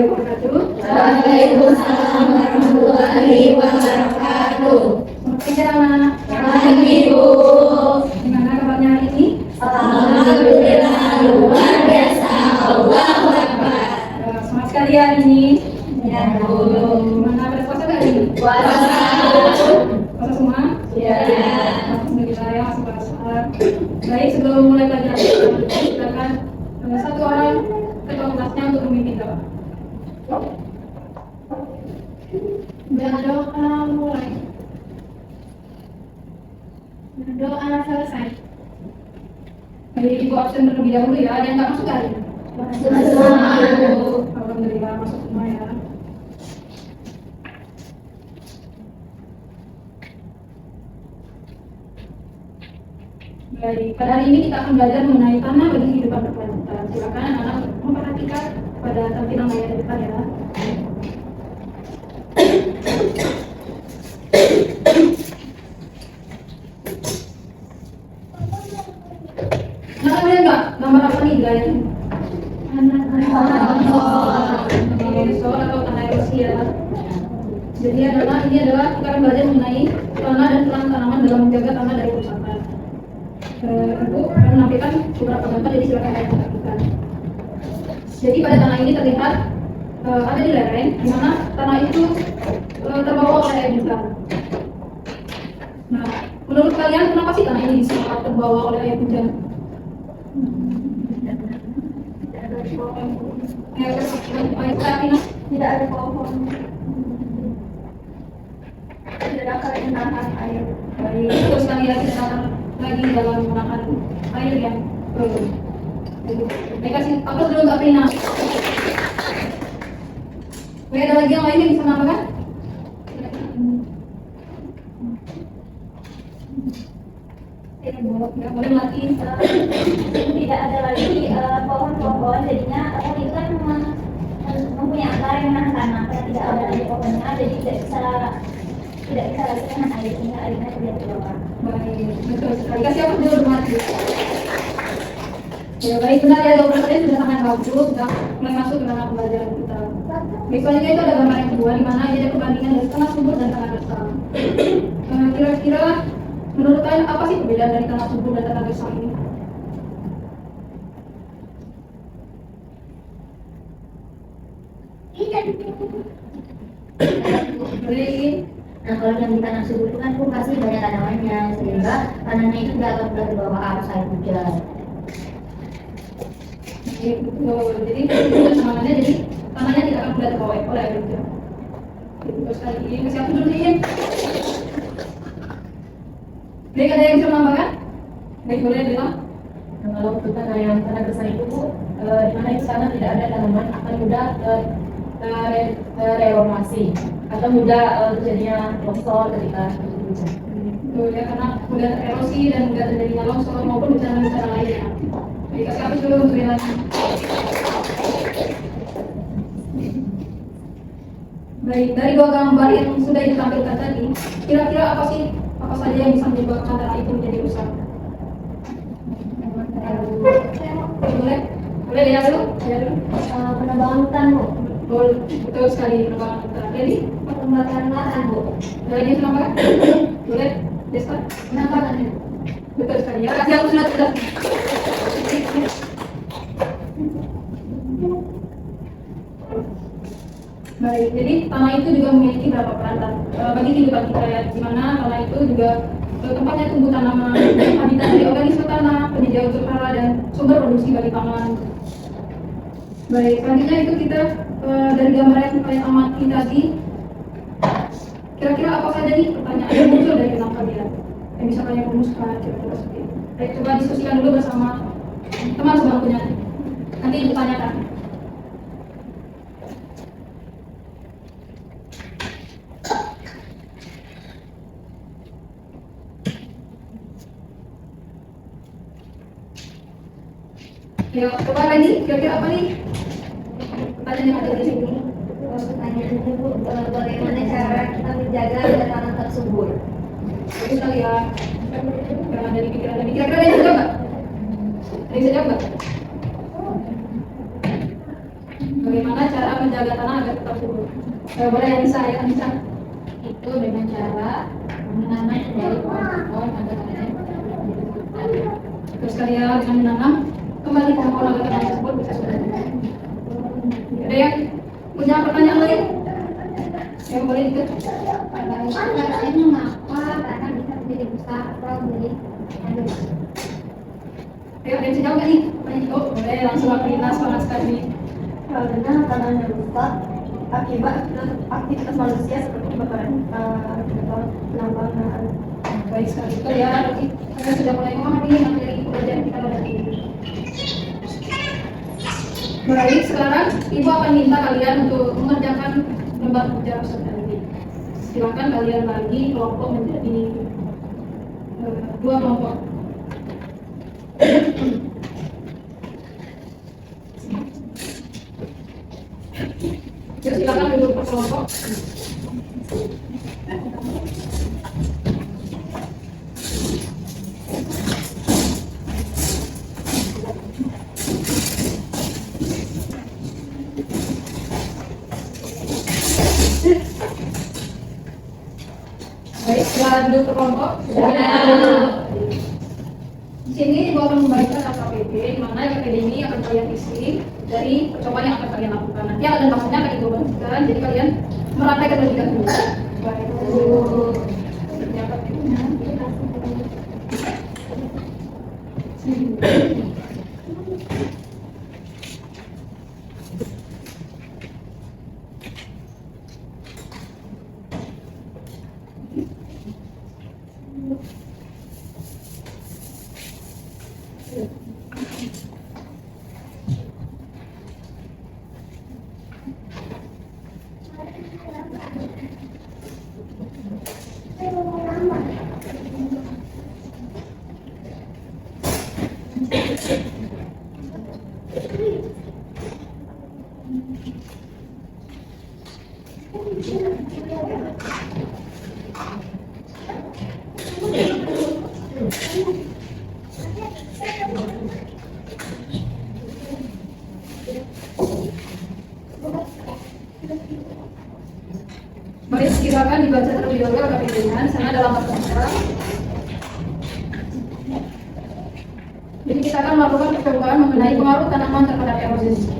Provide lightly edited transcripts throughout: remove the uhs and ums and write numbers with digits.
wabarakatuh. Waalaikumsalam warahmatullahi wabarakatuh. Selamat Pagi Bu. Gimana kabarnya hari ini? Alhamdulillah luar biasa. Allahu Akbar. Semangat sekali hari ini. Ya Bu. Gimana pada puasa nggak hari ini? Puasa. Puasa semua? Ya. Alhamdulillah ya masih puasa. Baik, sebelum mulai pelajaran kita silakan satu orang ketua kelasnya untuk memimpin doa. Berdoa mulai. Berdoa selesai. Jadi ibu absen terlebih dahulu ya. Ada yang nggak masuk hari ini? Masuk semua Bu. Alhamdulillah masuk semua ya. Baik, pada hari ini kita akan belajar mengenai tanah bagi kehidupan berkelanjutan. Silakan anak-anak memperhatikan pada tampilan layar di depan ya. Nah, lihat nggak gambar apa nih di layar ini? Soal atau tanah erosi ya. Jadi ini adalah kita akan belajar mengenai tanah dan peran tanaman dalam menjaga tanah dari kerusakan. Ibu akan menampilkan beberapa gambar, jadi silakan kalian perhatikan. Jadi pada tanah ini terlihat ada di lereng, di mana tanah itu terbawa oleh air hujan. Nah, menurut kalian kenapa sih tanah ini bisa terbawa oleh air hujan? Tidak ada pohon. Tidak ada yang menahan air. Baik, terus kali lagi kita akan lagi dalam menahan air yang baik, kasih apa dulu Mbak Prina. Baik, ada lagi yang lain yang bisa menambahkan? Ya, boleh lagi. Tidak ada lagi pohon-pohon, jadinya pohon itu kan mempunyai akar yang menahan tanah. Karena tidak ada lagi pohonnya, jadi tidak bisa lagi menahan air, sehingga airnya tidak keluar. Baik, betul sekali. Kasih apa dulu mati. Ya baik, benar ya, dokter saya sudah sangat bagus, sudah mulai masuk ke dalam pembelajaran kita. Baik, selanjutnya itu ada gambar yang kedua, di mana ada perbandingan dari tanah subur dan tanah gersang. Kira-kira menurut kalian apa sih perbedaan dari tanah subur dan tanah gersang ini? Boleh. Nah kalau yang di tanah subur itu kan Bu pasti banyak tanamannya, sehingga tanahnya itu tidak akan mudah terbawa arus air hujan. Betul. Jadi tanamannya jadi tanahnya tidak akan mudah terbawa oleh air hujan. Betul sekali. Ini kasih aku dulu nih. Baik, ada yang bisa menambahkan? Baik, boleh bilang. Nah, kalau untuk tanah yang tanah besar itu Bu, di mana itu tanah tidak ada tanaman akan mudah tereromasi atau mudah terjadinya longsor ketika terjadi hujan. Betul ya, karena mudah tererosi dan mudah terjadinya longsor maupun bencana-bencana lainnya. Baik, kasih aku dulu untuk yang lain. Baik, dari dua gambar yang sudah ditampilkan tadi, kira-kira apa saja yang bisa menyebabkan tanah itu menjadi rusak? Boleh lihat dulu? Lihat dulu. Penebangan hutan Bu. Betul sekali, penebangan hutan. Jadi, Pembakaran lahan Bu. ada lagi yang menambahkan? Boleh, Desta? Penambangan Bu. Betul sekali. Ya, kasih aku sudah. Baik, jadi tanah itu juga memiliki beberapa peran bagi kehidupan kita ya, di mana tanah itu juga tempatnya tumbuh tanaman, habitat dari organisme tanah, penyedia unsur hara dan sumber produksi bagi pangan. Baik, selanjutnya itu kita dari gambar yang kalian amati tadi, kira-kira apa saja nih pertanyaan yang muncul dari benak kalian yang bisa kalian rumuskan kira-kira seperti itu. Baik, coba diskusikan dulu bersama teman sebangkunya. Nanti ditanyakan. Ya, coba lagi, kira-kira apa nih pertanyaan yang ada di sini? Pertanyaannya Bu, bagaimana cara kita menjaga agar tanah tetap subur? Bagus sekali ya. Yang ada di pikiran tadi. Kira-kira ada yang bisa jawab nggak? Ada yang bisa jawab nggak? Bagaimana cara menjaga tanah agar tetap subur? Boleh yang bisa ya, Anissa? Itu dengan cara menanam dari pohon-pohon agar tanahnya Terus kalian dengan menanam kembali pohon-pohon agar tanah tersebut bisa subur. Ada yang punya pertanyaan lain? Yang boleh ikut? Saya mengapa karena bisa menjadi besar atau menjadi Ayo, ada yang bisa jawab nggak nih? Oh, boleh langsung aktivitas panas sekali. Karena tanahnya rusak akibat aktivitas manusia seperti kebakaran penambangan. Baik sekali. Kalian sudah mulai memahami materi pelajaran kita pada hari ini. Baik, sekarang Ibu akan minta kalian untuk mengerjakan lembar kerja peserta didik. Silakan kalian bagi kelompok menjadi dua kelompok. Yuk, silakan duduk per kelompok. Baik, setelah duduk per kelompok, di sini Ibu akan membagikan KKPD, di mana KKPD ini akan kalian isi dari percobaan yang akan kalian lakukan. Nanti akan bahasanya akan Ibu bagikan, jadi kalian merapaikan terlebih dahulu. Baik, Baik, silakan dibaca terlebih dahulu KKPD-nya. Di sana dalam bahasa. Jadi kita akan melakukan percobaan mengenai pengaruh tanaman terhadap erosi.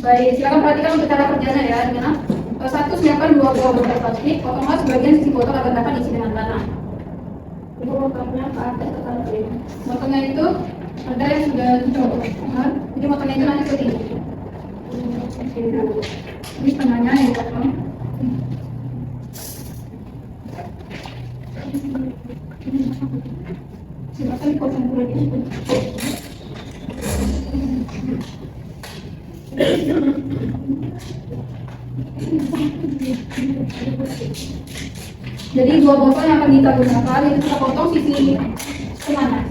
Baik, silakan perhatikan untuk cara kerjanya ya. Gimana? Satu, siapkan 2 buah botol plastik, potonglah sebagian sisi botol agar dapat diisi dengan tanah. Ibu potongnya ke atas atau ke bawah? Motongnya itu ada yang sudah dicoba, jadi motongnya itu nanti seperti ini. Ini tengahnya yang dipotong. Silakan dipotong dulu ini. Jadi 2 botol yang akan kita gunakan itu kita potong sisi kemana?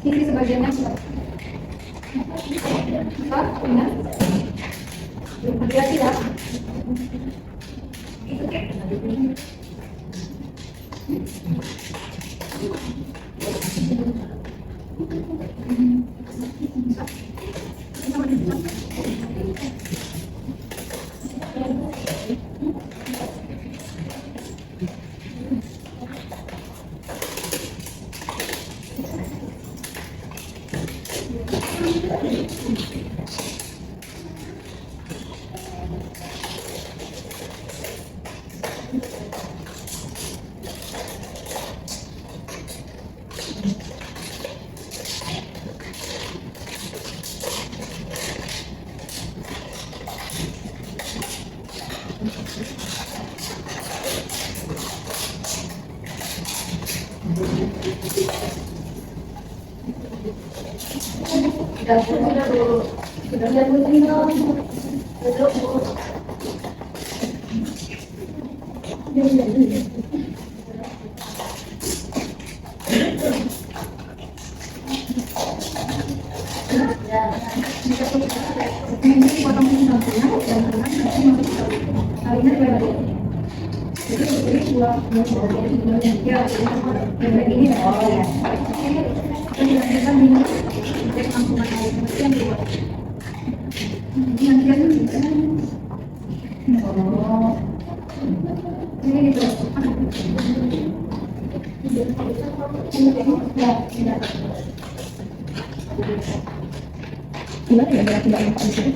Sisi sebagiannya besar, ingat? Hati-hati ya. Sudah lihat potong ini nantinya dan nanti masuk Jadi dua ya kayak gini ya. Kita minum cek ampunan air yang dua. Oh. Ini gitu. Gimana ya berat tidak lupa di sini?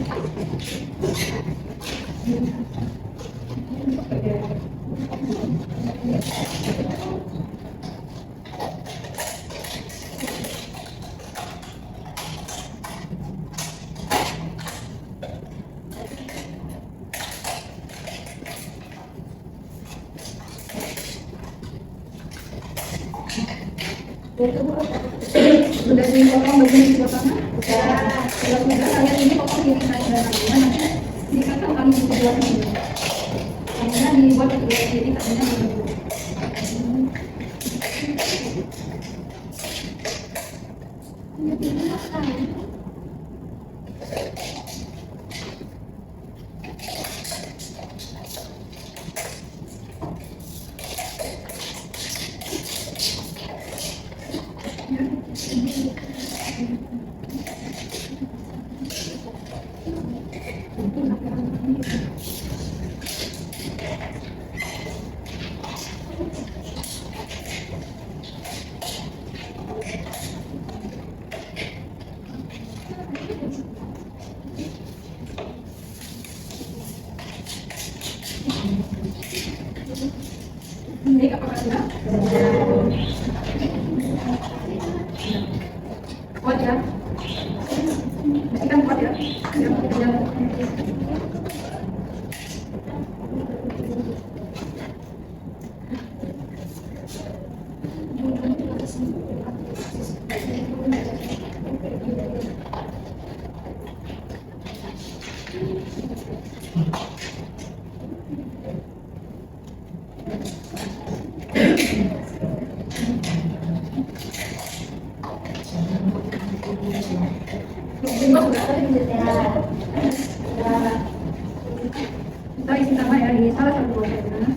Sudah dipotong bagian di belakangnya? Kalau sudah kalian ini potong ini naik dan nanti dikatakan kami di belakang. Karena dibuat di belakang ini katanya ini apakah sudah? Kuat ya? Kita kuat ya? Ya. Kita isi sama ya di salah satu ruangan.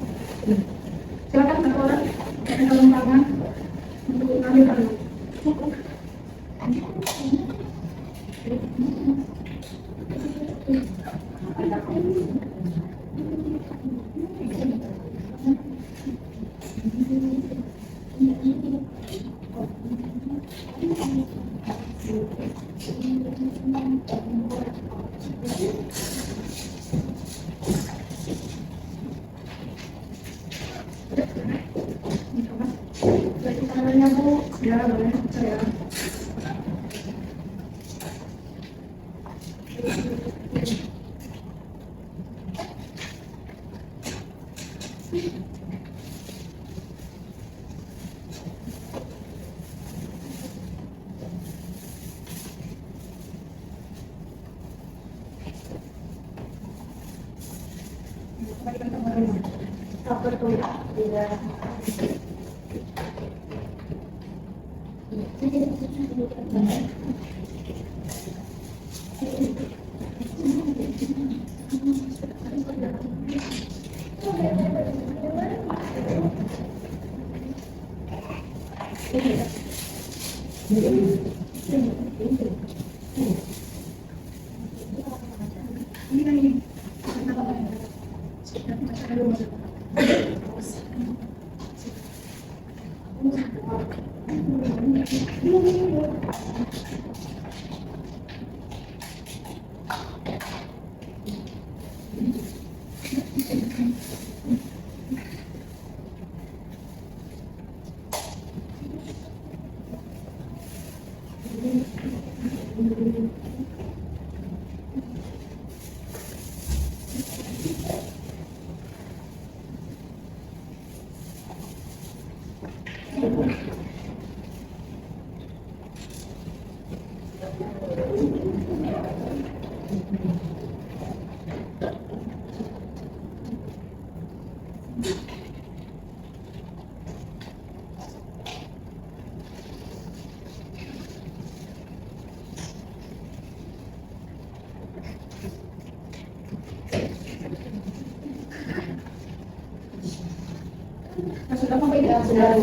Silakan satu orang calon tangan untuk mengambil tangan. Tangannya Bu, ya boleh saya. Takut tuh tidak. Sudah sampai di Sudah.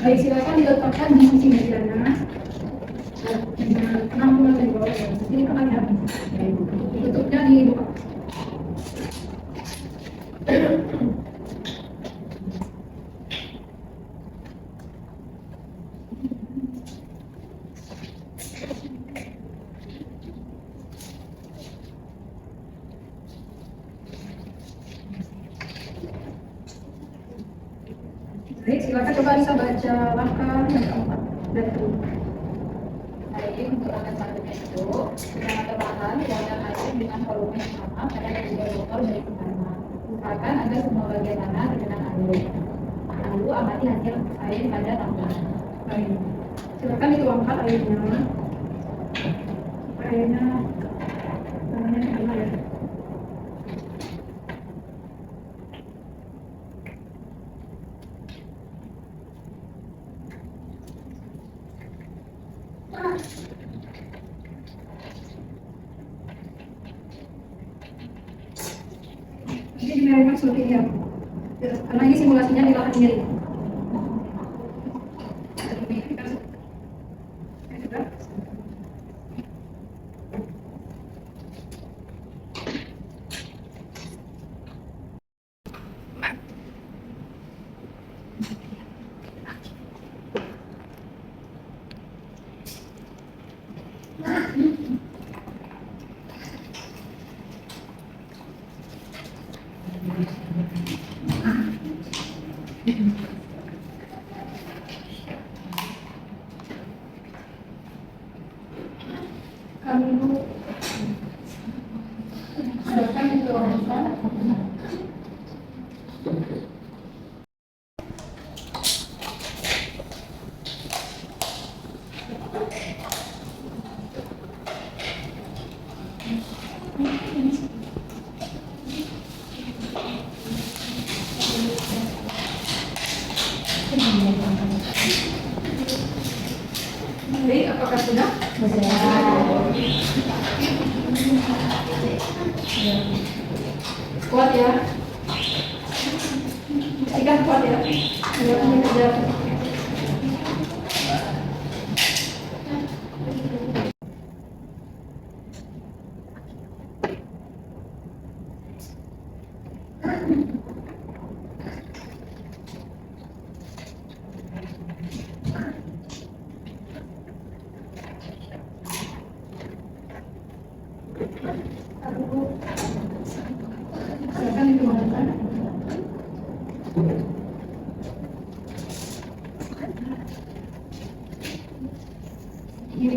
Baik, silakan diletakkan di sisi mediana. 60 cm. Ini kan ada. Tutupnya dibuka. Baik, silakan coba bisa baca langkah yang keempat dan kelima. Jadi untuk langkah satunya itu kita tambahkan wadah air dengan volume yang sama pada ketiga botol dari pertama. Usahakan agar semua bagian tanah tergenang air. Lalu amati hasil air pada tambahan. Baik, silakan dituangkan airnya. Airnya, tangannya sama ya. Ini dimeriahkan seperti ini ya. Karena ini simulasinya di lahan sendiri. Sudah. Kami dulu silakan dituangkan. Baik, apakah sudah? Kuat ya. Pastikan kuat ya. Jangan mengejar. Silakan dituangkan. Ini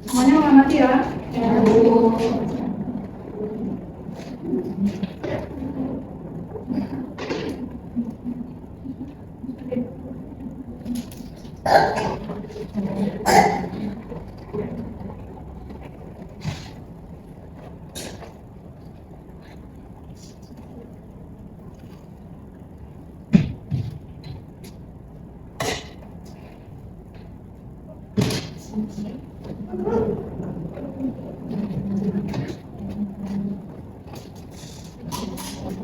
semuanya mengamati ya.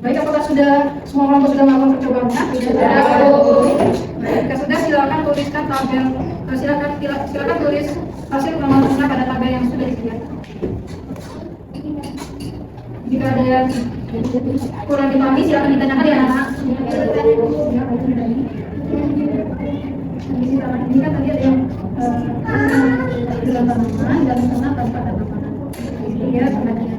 Baik, apakah sudah semua kelompok sudah melakukan percobaannya? Sudah. Baik, jika sudah silakan tuliskan tabel. Silakan tulis hasil pengamatan pada tabel yang sudah disediakan. Jika ada yang kurang dipahami silakan ditanyakan ya anak. Ini kan tadi ada yang dalam tanaman dan tengah tanpa tanaman. Jadi ya sebenarnya.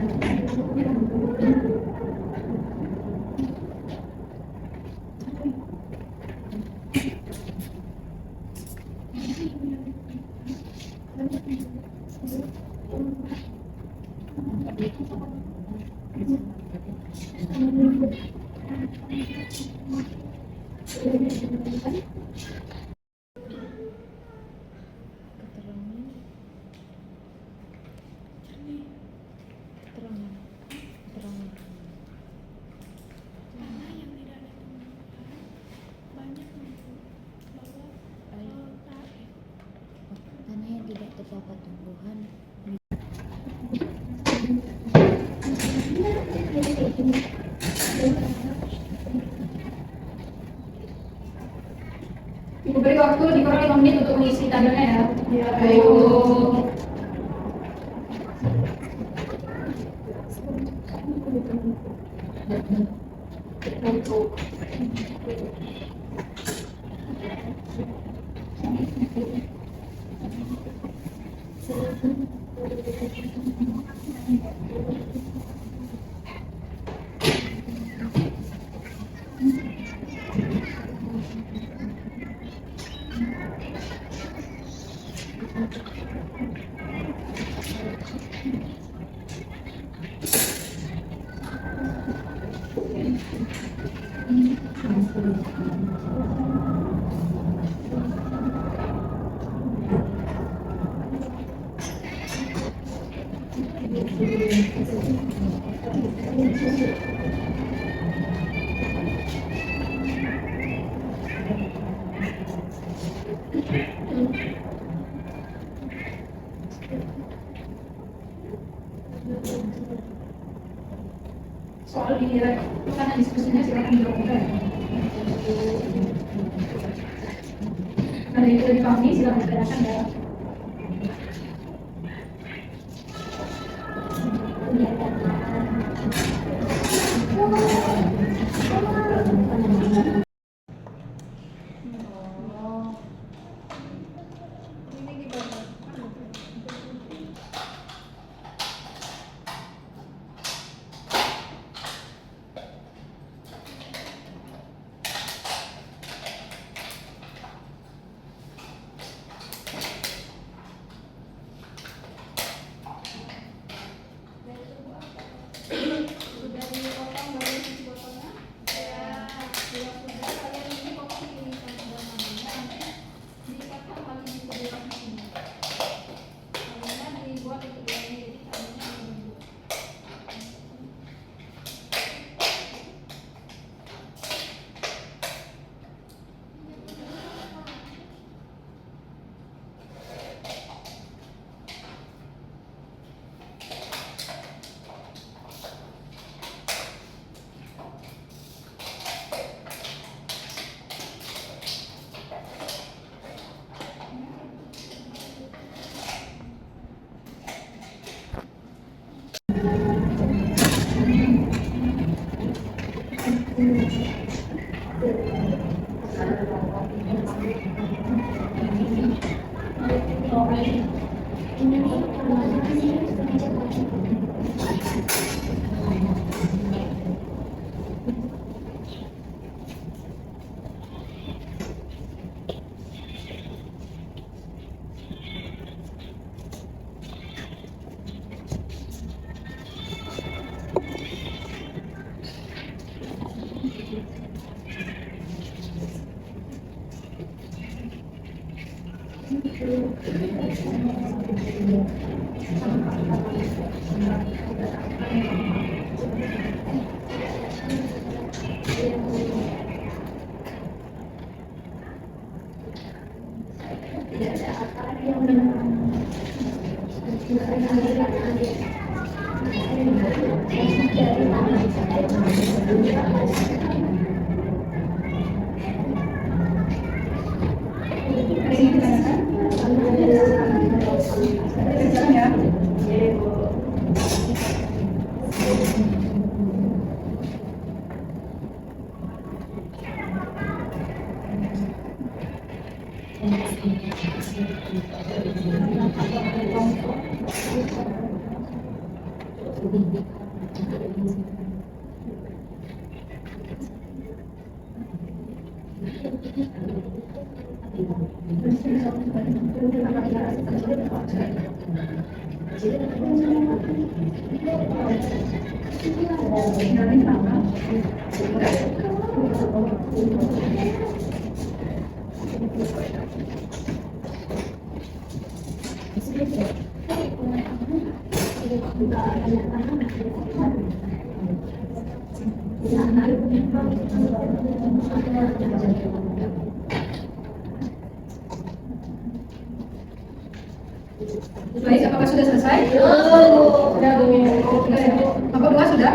Tanah yang tidak terdapat tumbuhan. Ibu beri waktu dikurang 5 menit untuk mengisi tabelnya ya. Ya, Ayo. Soal di karena diskusinya silakan dilakukan. Ada yang tidak dipahami silakan ditanyakan ya. Baik, apakah sudah selesai? Sudah, Bu. Bapak dua sudah?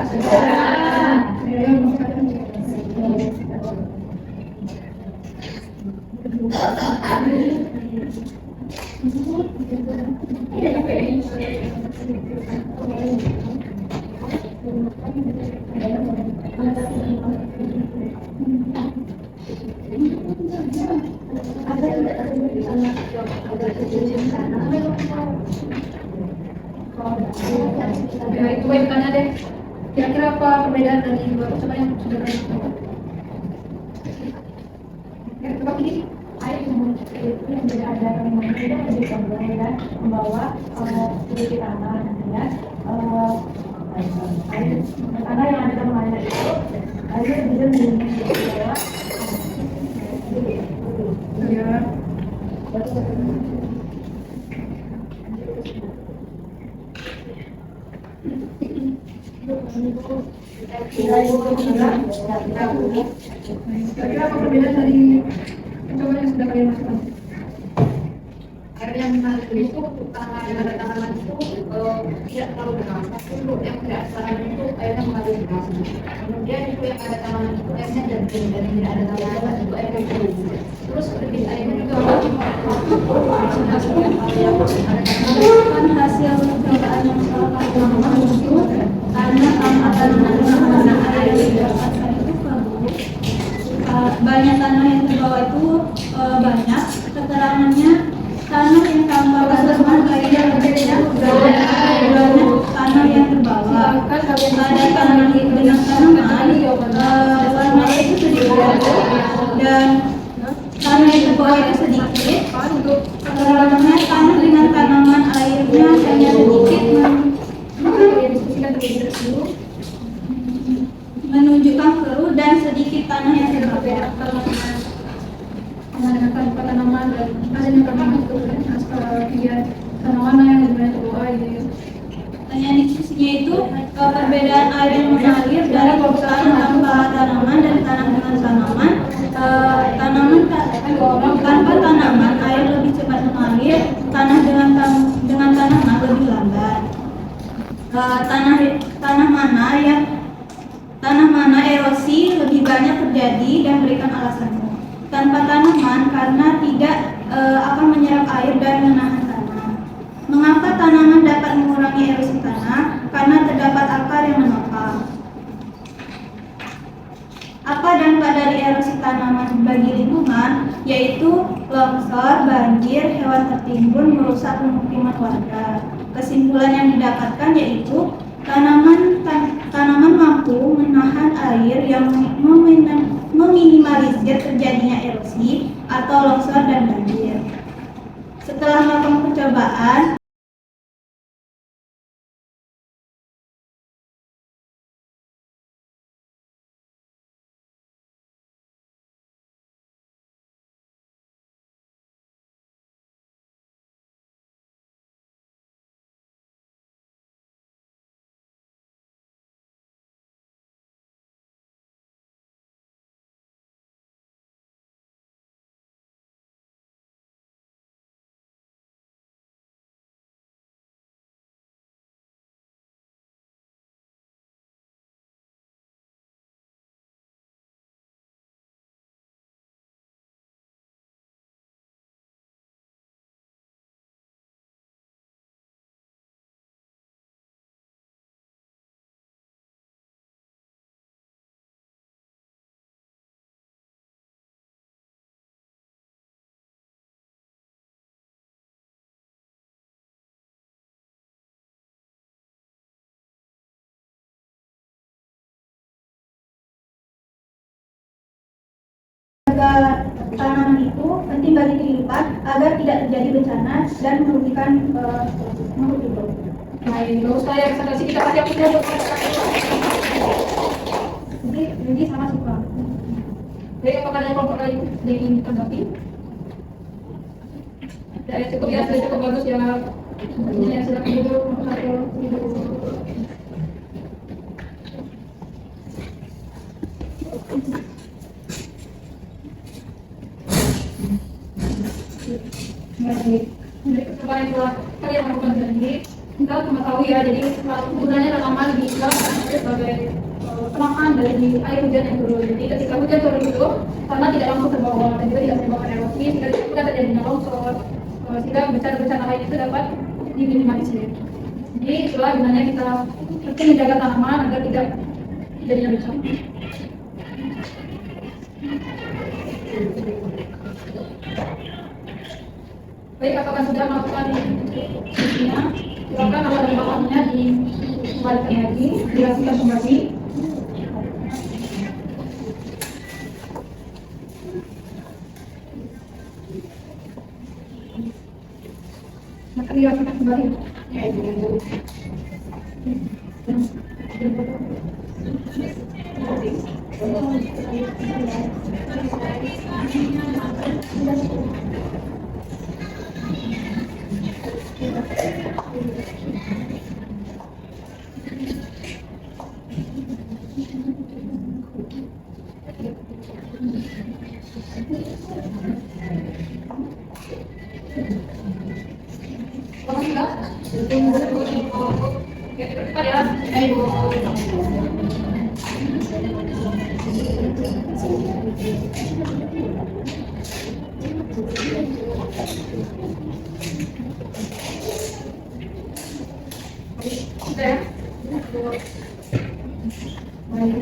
Ya, itu baik tanya deh. Kira-kira apa perbedaan dari dua coba yang sudah banyak tahu? Ya, coba pilih. Air itu yang berada di berbeda lebih berbeda membawa sedikit tanah ya air tanah yang ada dalam air itu air bisa membawa Ya. Kira-kira apa perbedaan dari coba yang sudah kalian masukkan? Air yang mengalir itu tanah yang ada tanaman itu tidak terlalu deras, tapi untuk yang tidak ada tanaman itu airnya mengalir deras. Kemudian itu yang ada tanaman itu airnya jernih dan yang tidak ada tanaman itu airnya jernih. Terus debit airnya juga kan hasil percobaan yang salah tanaman itu karena tanaman air yang didapatkan itu banyak tanah yang terbawa itu banyak keterangannya tanah yang tanpa tanaman air yang berbeda banyak tanah yang terbawa ada tanah dengan tanaman warnanya itu sedikit dan tanah yang terbawa itu sedikit keterangannya tanah dengan tanaman airnya hanya sedikit menunjukkan keruh dan sedikit tanah yang terbawa. Dengan tanpa tanaman dan adanya tanaman itu kemudian tanaman yang sebenarnya terbawa ini. Pertanyaan diskusinya itu perbedaan air yang mengalir dari tanah tanpa tanaman dan tanah dengan tanaman. Tanpa tanaman air lebih cepat mengalir, tanah dengan tanaman lebih lambat. Tanah mana erosi lebih banyak terjadi dan berikan alasannya. Tanpa tanaman karena tidak akan menyerap air dan menahan tanah. Mengapa tanaman dapat mengurangi erosi tanah? Karena terdapat akar yang menopang. Apa dampak dari erosi tanaman bagi lingkungan? Yaitu longsor, banjir, hewan tertimbun, merusak pemukiman warga. Kesimpulan yang didapatkan yaitu tanaman mampu menahan air yang meminimalisir terjadinya erosi atau longsor dan banjir. Setelah melakukan percobaan, penting bagi kehidupan agar tidak terjadi bencana dan merugikan makhluk hidup. Baik, nggak usah ya presentasi kita kasih aku dulu. Jadi sama sih Pak. Jadi apakah ada kelompok lain yang ingin ditanggapi? Ya, cukup ya, sudah cukup bagus ya. Ya, silakan duduk. Baik. Dari percobaan yang telah kalian lakukan tadi, kita mengetahui ya, jadi gunanya tanaman di sebagai penahan dari air hujan yang turun. Jadi ketika hujan turun itu, tanah tidak langsung terbawa dan juga tidak menyebabkan erosi, sehingga tidak terjadi longsor, sehingga bencana-bencana lain itu dapat diminimalisir. Jadi itulah gunanya kita penting menjaga tanaman agar tidak terjadi bencana. Baik, apakah sudah melakukan diskusinya? Silakan kalau ada bahannya dikembalikan lagi, dijelaskan kembali. Maka dijelaskan kembali.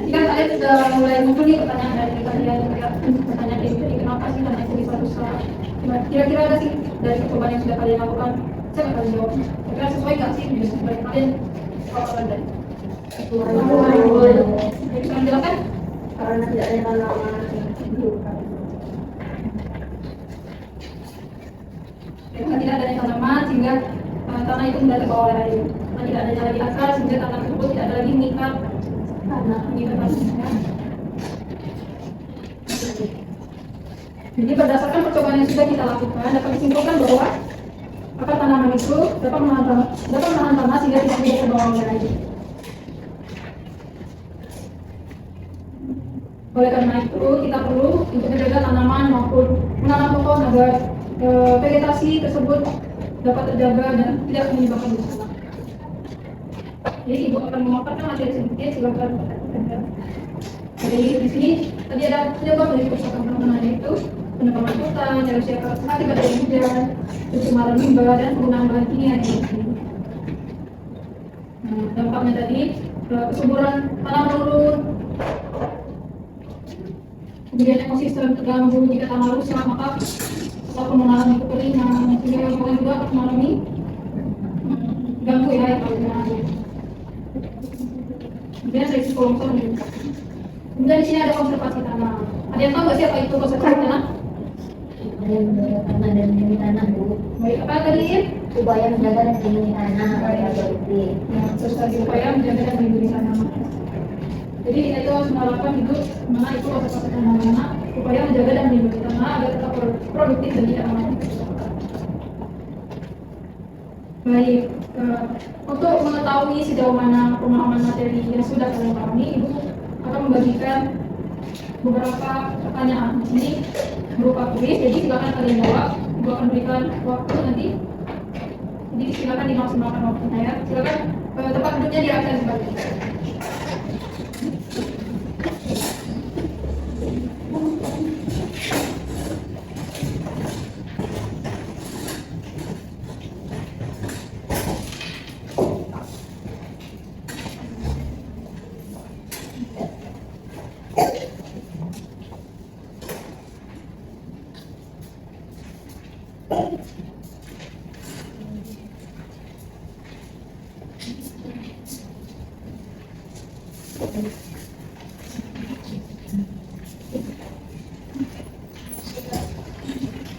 Jika kalian sudah mulai muncul nih pertanyaan dari kalian, pertanyaan itu kenapa sih tanah itu bisa rusak? Kira-kira ada sih dari percobaan yang sudah kalian lakukan? Saya nggak akan jawab. Kira sesuai nggak sih sesuai kalian kalau ada? Bisa menjelaskan? Karena tidak ada tanaman hidup. Karena tidak adanya tanaman sehingga tanah itu tidak terbawa oleh air. Karena tidak adanya lagi akar sehingga tanah tersebut tidak ada lagi mengikat tanah. Jadi berdasarkan percobaan yang sudah kita lakukan dapat disimpulkan bahwa akar tanaman itu dapat menahan tanah sehingga tidak mudah terbawa oleh air. Oleh karena itu kita perlu untuk menjaga tanaman maupun menanam pohon agar vegetasi tersebut dapat terjaga dan tidak menyebabkan bencana. Jadi ibu akan memaparkan materi sedikit, silakan. Jadi di sini tadi ada penyebab dari kerusakan tanaman yaitu penekanan hutan, erosi akibat dari hujan, pencemaran limbah dan penggunaan bahan kimia yang tinggi. Dampaknya tadi kesuburan tanah menurun, kemudian ekosistem terganggu jika tanah rusak, maka ataupun mengalami kekeringan, sehingga lingkungan juga akan mengalami ganggu ya yang kalau mengalami. Kemudian risiko longsor juga. Kemudian di sini ada konservasi tanah. Ada yang tahu nggak sih apa itu konservasi tanah? Tanah dan melindungi tanah, Bu. Baik, apa tadi? Upaya menjaga dan melindungi tanah agar produktif. Ya, terus tadi upaya menjaga dan melindungi tanah. Jadi kita itu harus menerapkan hidup mana itu konservasi tanah, mana upaya menjaga dan melindungi tanah agar tetap produktif dan tidak aman. Baik, untuk mengetahui sejauh mana pemahaman materi yang sudah kalian pahami, Ibu akan membagikan beberapa pertanyaan. Di sini berupa kuis, jadi silakan kalian jawab. Ibu akan berikan waktu nanti. Jadi silakan dimaksimalkan waktunya ya. Silakan tempat duduknya di absen sebagainya.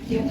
Ya.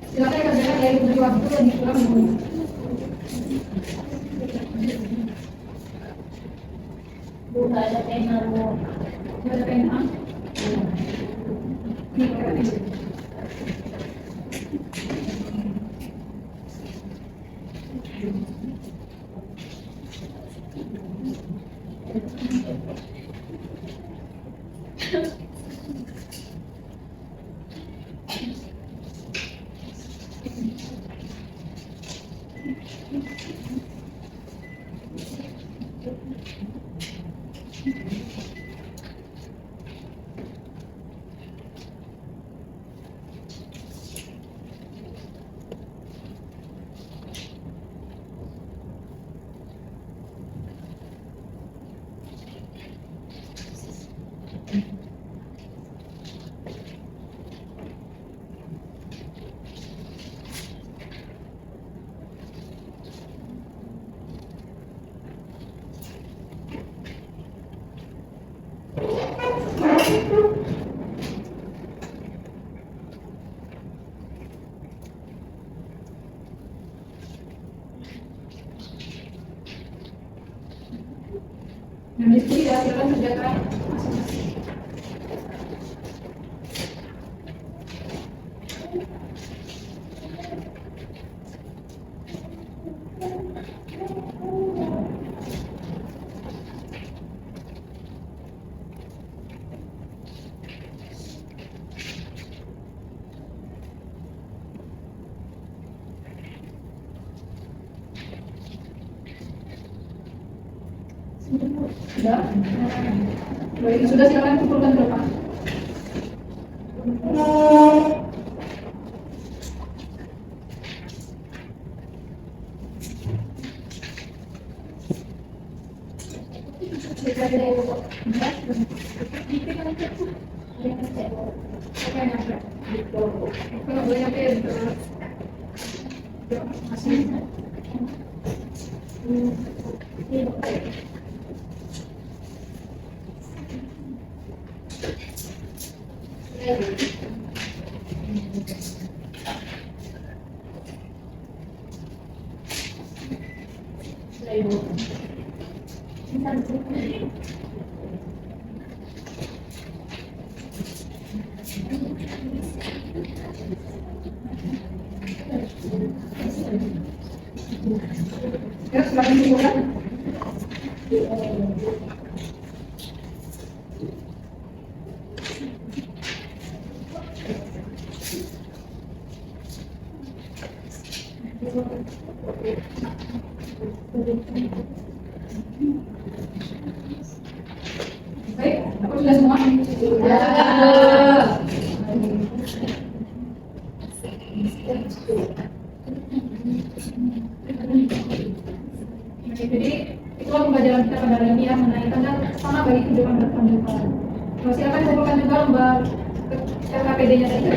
Silakan kerjakan dari beri waktu lebih kurang 5 menit. Bu, nggak ada pena, Bu. Nggak ada pena. Ini pakai pena. Yang diskusi ya, silakan kerjakan masing-masing. Sudah? Baik, sudah, silakan kumpulkan ke depan. Kalau boleh nyampe, masih. Ya, silakan kumpulkan. Baik, apa sudah semua? Sudah. Jadi itulah pembelajaran kita pada hari ini ya, mengenai tanda sama bagi kehidupan berkelanjutan. Silakan kumpulkan juga lembar LKPD-nya tadi.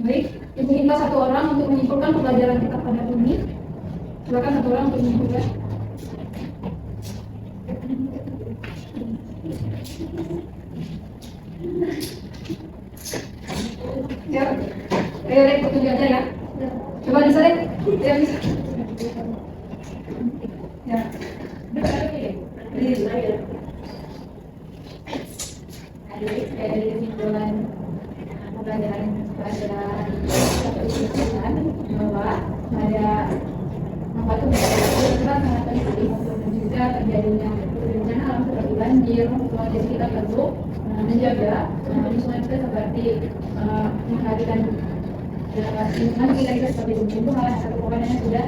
Baik, ibu minta satu orang untuk menyimpulkan pembelajaran kita pada hari ini. Silakan satu orang untuk menyimpulkan. Ya, ayo deh, tunjuk aja ya. Coba bisa deh, ya bisa. Ya. Adik dari kesimpulan pembelajaran pada bahwa pada apa itu kita sangat penting untuk mencegah terjadinya bencana alam seperti banjir, jadi kita perlu menjaga lingkungan kita seperti menghadirkan lingkungan kita seperti itu hal satu pokoknya sudah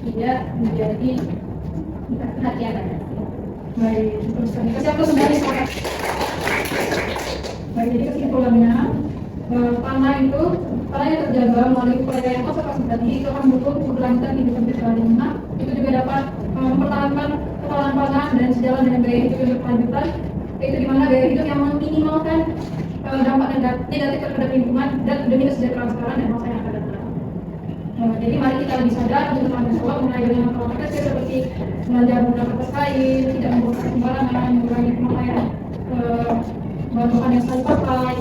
tidak menjadi perhatian. Baik, terus kasih aku sembari sekarang. Baik, jadi kesimpulannya, tanah yang terjaga melalui upaya konservasi tadi itu akan mendukung keberlanjutan kehidupan kita lingkungan. Itu juga dapat mempertahankan ketahanan pangan dan sejalan dengan gaya hidup yang berkelanjutan, yaitu di mana gaya hidup yang meminimalkan dampak negatif terhadap lingkungan dan demi kesejahteraan sekarang dan masa yang akan datang. Jadi mari kita lebih sadar untuk bertanggung jawab mengenai dengan masalah kecil seperti belajar menggunakan kertas kain, tidak membuang sembarangan, mengurangi pemakaian bahan-bahan yang sekali pakai.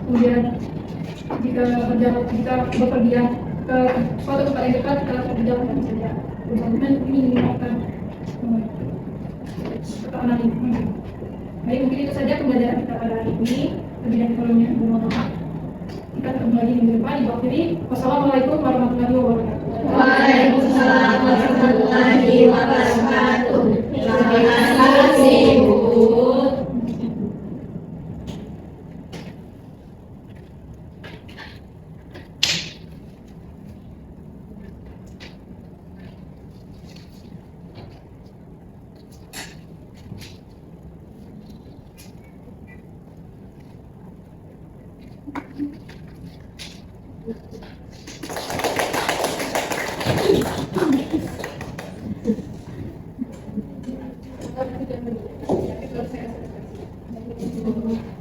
Kemudian jika bepergian ke suatu tempat yang dekat, kita berjalan kaki saja. Bersama ini menggunakan ketahanan lingkungan. Baik, mungkin itu saja pembelajaran kita pada hari ini. Lebih dan kurangnya mohon maaf. Kita ketemu lagi minggu depan. Ibu akhiri. Wassalamualaikum warahmatullahi wabarakatuh. Waalaikumsalam warahmatullahi wabarakatuh. Terima kasih, Bu. Terima kasih.